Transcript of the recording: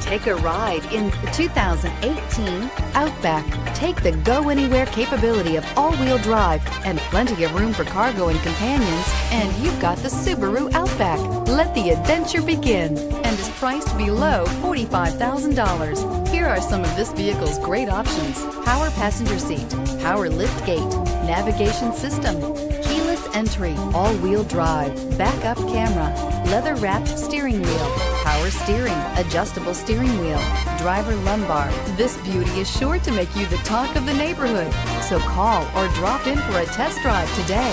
Take a ride in the 2018 Outback. Take the go-anywhere capability of all-wheel drive and plenty of room for cargo and companions, and you've got the Subaru Outback. Let the adventure begin, and is priced below $45,000. Here are some of this vehicle's great options: power passenger seat, power lift gate, navigation system, keyless entry, all-wheel drive, backup camera, leather-wrapped steering wheel, power steering, adjustable steering wheel, driver lumbar. This beauty is sure to make you the talk of the neighborhood. So call or drop in for a test drive today.